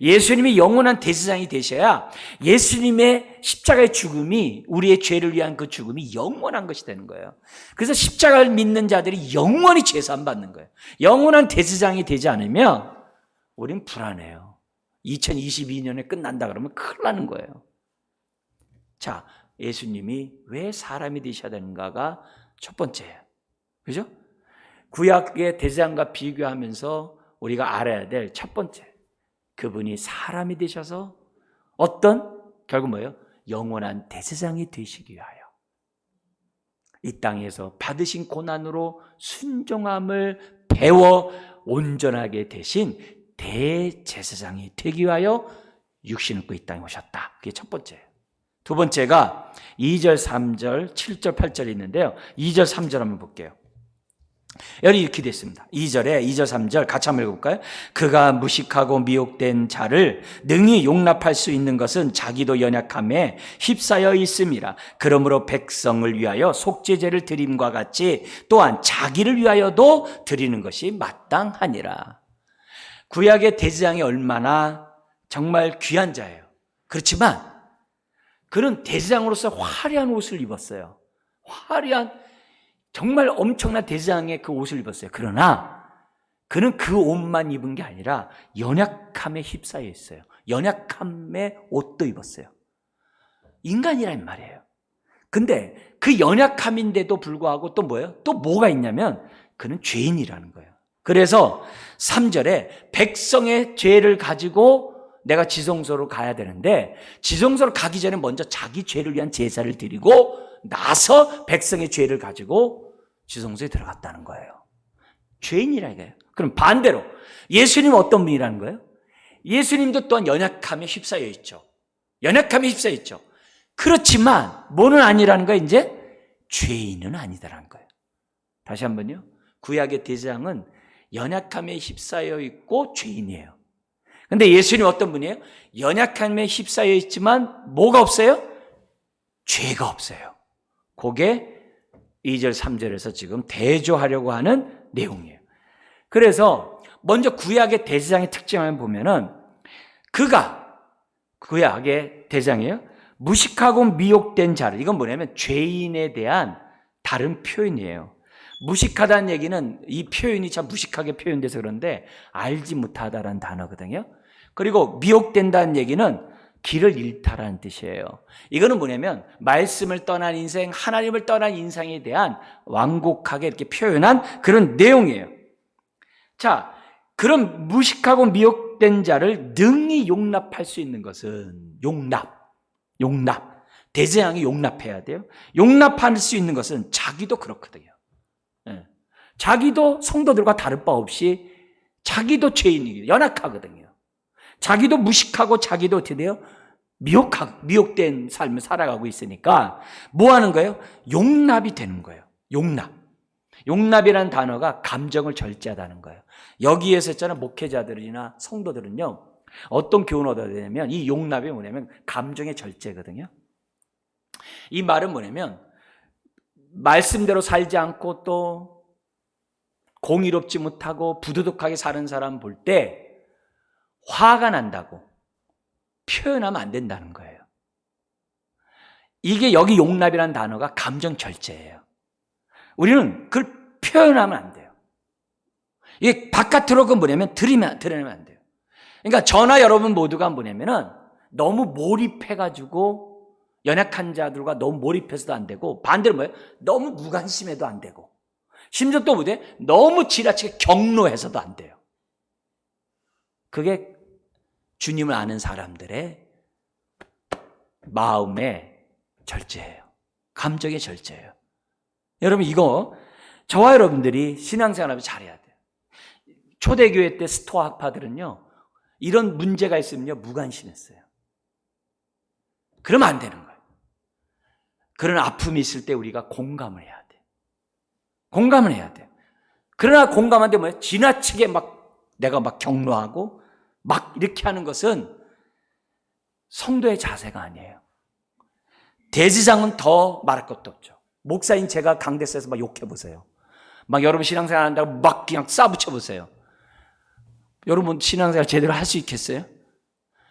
예수님이 영원한 대제사장이 되셔야 예수님의 십자가의 죽음이, 우리의 죄를 위한 그 죽음이 영원한 것이 되는 거예요. 그래서 십자가를 믿는 자들이 영원히 죄산 받는 거예요. 영원한 대제사장이 되지 않으면 우린 불안해요. 2022년에 끝난다 그러면 큰일 나는 거예요. 자, 예수님이 왜 사람이 되셔야 되는가가 첫 번째예요. 그죠? 구약의 대제사장과 비교하면서 우리가 알아야 될 첫 번째, 그분이 사람이 되셔서 어떤, 결국 뭐예요? 영원한 대제사장이 되시기 위하여 이 땅에서 받으신 고난으로 순종함을 배워 온전하게 되신 대제사장이 되기 위하여 육신을 입고 이 땅에 오셨다. 그게 첫 번째예요. 두 번째가 2절, 3절, 7절, 8절이 있는데요. 2절, 3절 한번 볼게요. 여기 이렇게 됐습니다. 2절, 3절 같이 한번 읽어볼까요? 그가 무식하고 미혹된 자를 능히 용납할 수 있는 것은 자기도 연약함에 휩싸여 있음이라. 그러므로 백성을 위하여 속죄제를 드림과 같이 또한 자기를 위하여도 드리는 것이 마땅하니라. 구약의 대제사장이 얼마나 정말 귀한 자예요. 그렇지만 그는 대제사장으로서 화려한 옷을 입었어요. 화려한, 정말 엄청난 대제사장의 그 옷을 입었어요. 그러나 그는 그 옷만 입은 게 아니라 연약함에 휩싸여 있어요. 연약함의 옷도 입었어요. 인간이란 말이에요. 근데 그 연약함인데도 불구하고 또 뭐예요? 또 뭐가 있냐면 그는 죄인이라는 거예요. 그래서 3절에 백성의 죄를 가지고 내가 지성소로 가야 되는데 지성소로 가기 전에 먼저 자기 죄를 위한 제사를 드리고 나서 백성의 죄를 가지고 지성소에 들어갔다는 거예요. 죄인이라 이거예요. 그럼 반대로 예수님은 어떤 분이라는 거예요? 예수님도 또한 연약함에 휩싸여 있죠. 연약함에 휩싸여 있죠. 그렇지만 뭐는 아니라는 거예요? 이제 죄인은 아니다라는 거예요. 다시 한번요. 구약의 대제사장은 연약함에 휩싸여 있고 죄인이에요. 근데 예수님 어떤 분이에요? 연약함에 휩싸여 있지만 뭐가 없어요? 죄가 없어요. 그게 2절 3절에서 지금 대조하려고 하는 내용이에요. 그래서 먼저 구약의 대제사장의 특징을 보면은 그가 구약의 대제사장이에요. 무식하고 미혹된 자를, 이건 뭐냐면 죄인에 대한 다른 표현이에요. 무식하다는 얘기는 이 표현이 참 무식하게 표현돼서 그런데 알지 못하다라는 단어거든요. 그리고 미혹된다는 얘기는 길을 잃다라는 뜻이에요. 이거는 뭐냐면 말씀을 떠난 인생, 하나님을 떠난 인생에 대한 완곡하게 이렇게 표현한 그런 내용이에요. 자, 그런 무식하고 미혹된 자를 능히 용납할 수 있는 것은 용납. 대제사장이 용납해야 돼요. 용납할 수 있는 것은 자기도 그렇거든요. 자기도 성도들과 다를 바 없이 자기도 죄인이고 연약하거든요. 자기도 무식하고 자기도 어떻게 돼요? 미혹된 삶을 살아가고 있으니까 뭐 하는 거예요? 용납이 되는 거예요. 용납이라는 단어가 감정을 절제하다는 거예요. 여기에서 있잖아요. 목회자들이나 성도들은요. 어떤 교훈을 얻어야 되냐면 이 용납이 뭐냐면 감정의 절제거든요. 이 말은 뭐냐면 말씀대로 살지 않고 또 공의롭지 못하고 부도덕하게 사는 사람 볼 때 화가 난다고 표현하면 안 된다는 거예요. 이게 여기 용납이라는 단어가 감정 절제예요. 우리는 그걸 표현하면 안 돼요. 이게 바깥으로 그 뭐냐면 드러내면 안 돼요. 그러니까 저나 여러분 모두가 뭐냐면은 너무 몰입해가지고 연약한 자들과 너무 몰입해서도 안 되고, 반대로 뭐예요? 너무 무관심해도 안 되고, 심지어 또 뭐돼? 너무 지나치게 격노해서도 안 돼요. 그게 주님을 아는 사람들의 마음의 절제예요. 감정의 절제예요. 여러분, 이거 저와 여러분들이 신앙생활을 잘해야 돼요. 초대교회 때 스토아 학파들은요, 이런 문제가 있으면요 무관심했어요. 그러면 안 되는 거예요. 그런 아픔이 있을 때 우리가 공감을 해야 돼요. 공감을 해야 돼요. 그러나 공감하는데 뭐예요? 지나치게 내가 격노하고 이렇게 하는 것은 성도의 자세가 아니에요. 대지장은 더 말할 것도 없죠. 목사인 제가 강대서에서 욕해보세요. 여러분 신앙생활 한다고 그냥 싸붙여보세요. 여러분 신앙생활 제대로 할 수 있겠어요?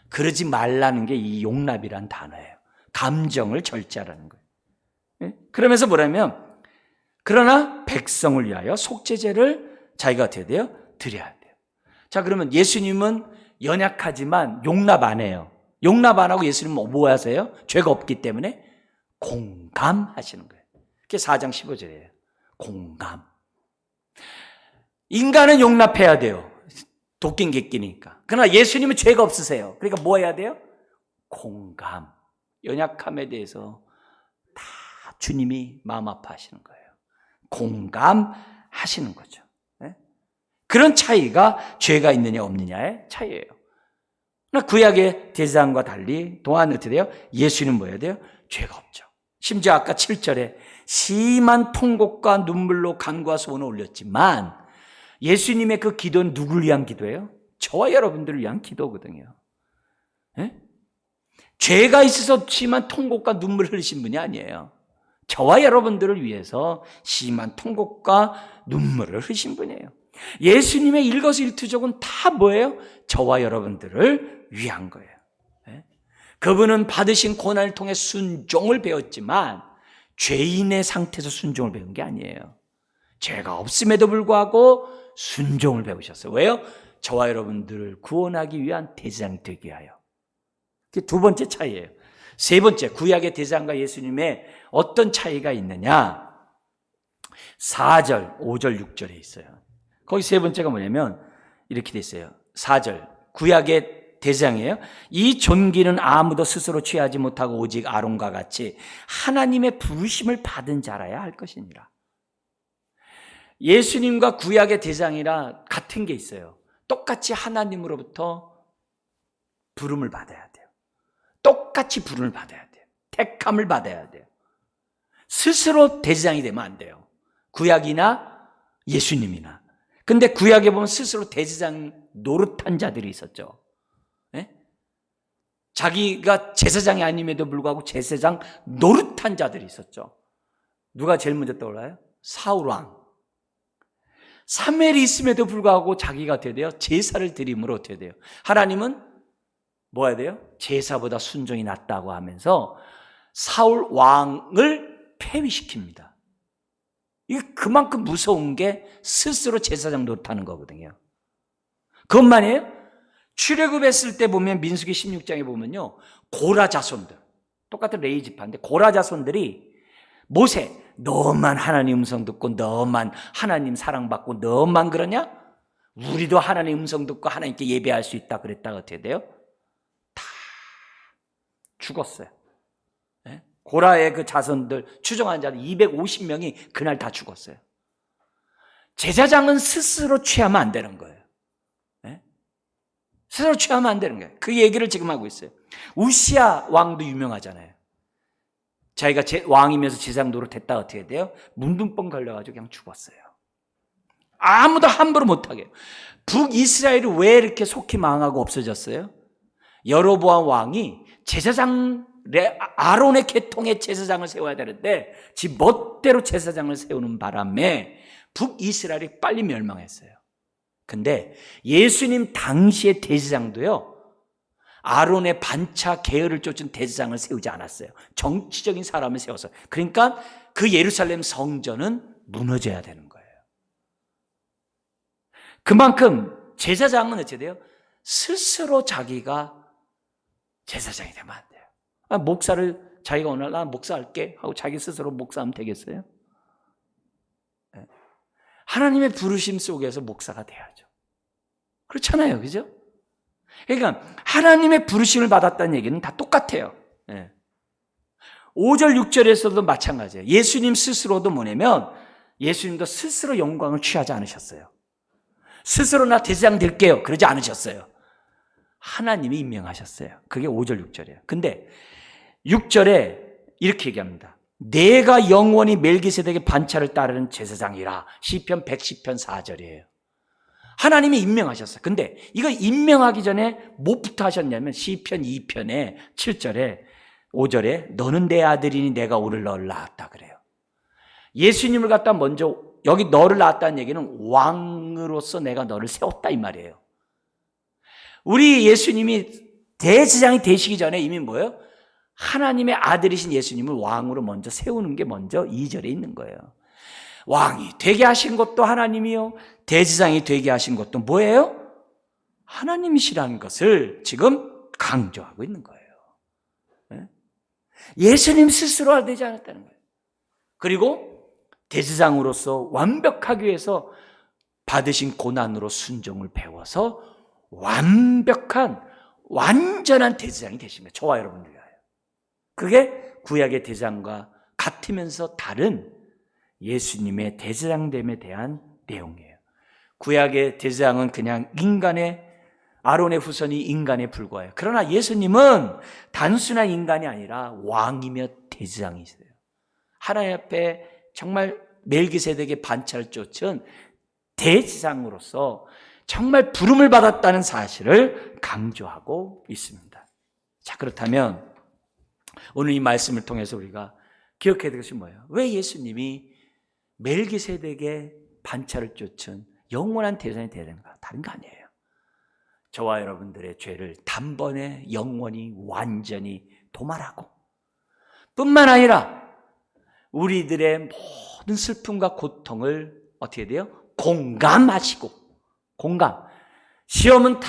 그러지 말라는 게 이 용납이란 단어예요. 감정을 절제하라는 거예요. 그러면서 뭐냐면, 그러나 백성을 위하여 속죄제를 자기가 어떻게 돼요? 드려야 돼요. 자, 그러면 예수님은 연약하지만 용납 안 해요. 용납 안 하고 예수님은 뭐 하세요? 죄가 없기 때문에 공감하시는 거예요. 그게 4장 15절이에요. 공감. 인간은 용납해야 돼요. 도끼는 객기니까. 그러나 예수님은 죄가 없으세요. 그러니까 뭐 해야 돼요? 공감. 연약함에 대해서 다 주님이 마음 아파하시는 거예요. 공감하시는 거죠. 네? 그런 차이가 죄가 있느냐 없느냐의 차이예요. 그러나 구약의 대제사장과 달리 또한 어떻게 돼요? 예수님은 뭐 해야 돼요? 죄가 없죠. 심지어 아까 7절에 심한 통곡과 눈물로 간구와 소원을 올렸지만, 예수님의 그 기도는 누굴 위한 기도예요? 저와 여러분들을 위한 기도거든요. 네? 죄가 있어서 심한 통곡과 눈물을 흘리신 분이 아니에요. 저와 여러분들을 위해서 심한 통곡과 눈물을 흘리신 분이에요. 예수님의 일거수일투족은 다 뭐예요? 저와 여러분들을 위한 거예요. 네? 그분은 받으신 고난을 통해 순종을 배웠지만 죄인의 상태에서 순종을 배운 게 아니에요. 죄가 없음에도 불구하고 순종을 배우셨어요. 왜요? 저와 여러분들을 구원하기 위한 대제사장이 되기 위하여. 그게 두 번째 차이예요. 세 번째, 구약의 대제사장과 예수님의 어떤 차이가 있느냐? 4절, 5절, 6절에 있어요. 거기 세 번째가 뭐냐면 이렇게 돼 있어요. 4절, 구약의 대제사장이에요. 이 존귀는 아무도 스스로 취하지 못하고 오직 아론과 같이 하나님의 부르심을 받은 자라야 할 것이니라. 예수님과 구약의 대제사장이라 같은 게 있어요. 똑같이 하나님으로부터 부름을 받아야 돼요. 똑같이 부름을 받아야 돼요. 택함을 받아야 돼요. 스스로 대제사장이 되면 안 돼요. 구약이나 예수님이나. 근데 구약에 보면 스스로 대제사장 노릇한 자들이 있었죠. 네? 자기가 제사장이 아님에도 불구하고 제사장 노릇한 자들이 있었죠. 누가 제일 먼저 떠올라요? 사울 왕. 사무엘이 있음에도 불구하고 자기가 어떻게 돼요? 제사를 드림으로 어떻게 돼요? 하나님은 뭐 해야 돼요? 제사보다 순종이 낫다고 하면서 사울 왕을 폐위시킵니다. 이게 그만큼 무서운 게 스스로 제사장 노릇하는 거거든요. 그것만이에요? 출애굽했을 때 보면 민수기 16장에 보면요, 고라 자손들, 똑같은 레위 지파인데 고라 자손들이 모세, 너만 하나님 음성 듣고 너만 하나님 사랑받고 너만 그러냐? 우리도 하나님 음성 듣고 하나님께 예배할 수 있다 그랬다가 어떻게 돼요? 다 죽었어요. 네? 고라의 그 자손들 추정한 자들 250명이 그날 다 죽었어요. 제사장은 스스로 취하면 안 되는 거예요. 네? 스스로 취하면 안 되는 거예요. 그 얘기를 지금 하고 있어요. 우시야 왕도 유명하잖아요. 자기가 왕이면서 제사장 노릇했다 어떻게 돼요? 문둥병 걸려가지고 그냥 죽었어요. 아무도 함부로 못하게 해요. 북이스라엘이 왜 이렇게 속히 망하고 없어졌어요? 여로보암 왕이 제사장, 아론의 계통의 제사장을 세워야 되는데 지 멋대로 제사장을 세우는 바람에 북이스라엘이 빨리 멸망했어요. 근데 예수님 당시의 대제사장도요, 아론의 반차 계열을 쫓은 대제사장을 세우지 않았어요. 정치적인 사람을 세워서. 그러니까 그 예루살렘 성전은 무너져야 되는 거예요. 그만큼 제사장은 어찌 돼요? 스스로 자기가 제사장이 되면 안 돼요. 목사를 자기가 오늘 나 목사할게 하고 자기 스스로 목사하면 되겠어요? 하나님의 부르심 속에서 목사가 돼야죠. 그렇잖아요. 그죠? 그러니까 하나님의 부르심을 받았다는 얘기는 다 똑같아요. 5절 6절에서도 마찬가지예요. 예수님 스스로도 뭐냐면 예수님도 스스로 영광을 취하지 않으셨어요. 스스로 나 대제사장 될게요. 그러지 않으셨어요. 하나님이 임명하셨어요. 그게 5절 6절이에요. 근데 6절에 이렇게 얘기합니다. 내가 영원히 멜기세덱의 반차를 따르는 제사장이라. 시편 110편 4절이에요. 하나님이 임명하셨어요. 근데 이거 임명하기 전에 뭐부터 하셨냐면 시편 2편에 7절에 5절에 너는 내 아들이니 내가 오늘 너를 낳았다 그래요. 예수님을 갖다 먼저 여기 너를 낳았다는 얘기는 왕으로서 내가 너를 세웠다 이 말이에요. 우리 예수님이 대제사장이 되시기 전에 이미 뭐예요? 하나님의 아들이신 예수님을 왕으로 먼저 세우는 게 먼저 2절에 있는 거예요. 왕이 되게 하신 것도 하나님이요. 대제사장이 되게 하신 것도 뭐예요? 하나님이시라는 것을 지금 강조하고 있는 거예요. 예수님 스스로 되지 않았다는 거예요. 그리고 대제사장으로서 완벽하기 위해서 받으신 고난으로 순종을 배워서 완벽한 완전한 대제사장이 되신 거예요. 저와 여러분들 위하여. 그게 구약의 대제사장과 같으면서 다른 예수님의 대제사장됨에 대한 내용이에요. 구약의 대제사장은 그냥 인간의 아론의 후손이 인간에 불과해요. 그러나 예수님은 단순한 인간이 아니라 왕이며 대제사장이세요. 하나님 앞에 정말 멜기세덱의 반차를 쫓은 대제사장으로서 정말 부름을 받았다는 사실을 강조하고 있습니다. 자, 그렇다면 오늘 이 말씀을 통해서 우리가 기억해야 될 것이 뭐예요? 왜 예수님이 멜기세덱의 반차를 쫓은 영원한 대제사장이 되야 되는가? 다른 거 아니에요. 저와 여러분들의 죄를 단번에 영원히 완전히 도말하고 뿐만 아니라 우리들의 모든 슬픔과 고통을 어떻게 돼요? 공감하시고 공감. 시험은 다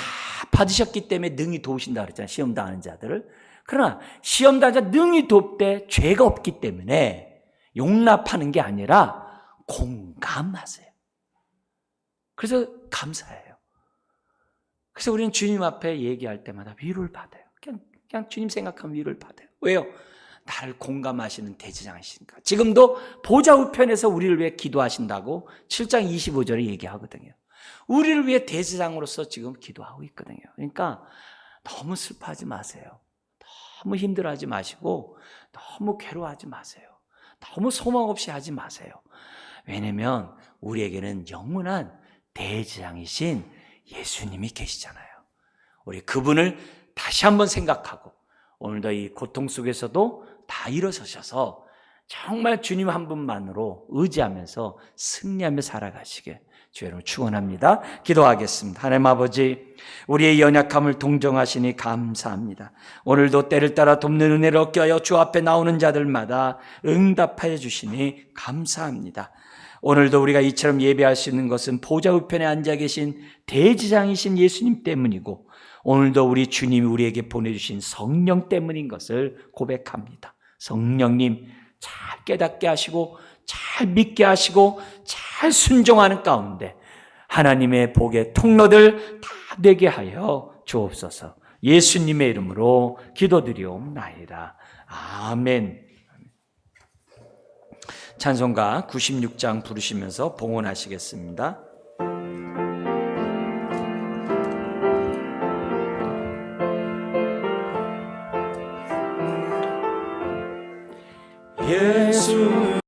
받으셨기 때문에 능히 도우신다 그랬잖아요. 시험 당하는 자들을. 그러나 시험 당하는 자 능히 돕되 죄가 없기 때문에 용납하는 게 아니라 공감하세요. 그래서 감사해요. 그래서 우리는 주님 앞에 얘기할 때마다 위로를 받아요. 그냥 주님 생각하면 위로를 받아요. 왜요? 나를 공감하시는 대제사장이시니까. 지금도 보좌 우편에서 우리를 위해 기도하신다고 7장 25절에 얘기하거든요. 우리를 위해 대제사장으로서 지금 기도하고 있거든요. 그러니까 너무 슬퍼하지 마세요. 너무 힘들어하지 마시고 너무 괴로워하지 마세요. 너무 소망 없이 하지 마세요. 왜냐하면 우리에게는 영원한 대제사장이신 예수님이 계시잖아요. 우리 그분을 다시 한번 생각하고 오늘도 이 고통 속에서도 다 일어서셔서 정말 주님 한 분만으로 의지하면서 승리하며 살아가시게 주여를 축원합니다. 기도하겠습니다. 하나님 아버지, 우리의 연약함을 동정하시니 감사합니다. 오늘도 때를 따라 돕는 은혜를 얻게 하여 주 앞에 나오는 자들마다 응답하여 주시니 감사합니다. 오늘도 우리가 이처럼 예배할 수 있는 것은 보좌 우편에 앉아 계신 대제사장이신 예수님 때문이고 오늘도 우리 주님이 우리에게 보내주신 성령 때문인 것을 고백합니다. 성령님 잘 깨닫게 하시고 잘 믿게 하시고 잘 순종하는 가운데 하나님의 복의 통로들 다 되게 하여 주옵소서. 예수님의 이름으로 기도드리옵나이다. 아멘. 찬송가 96장 부르시면서 봉헌하시겠습니다. 예수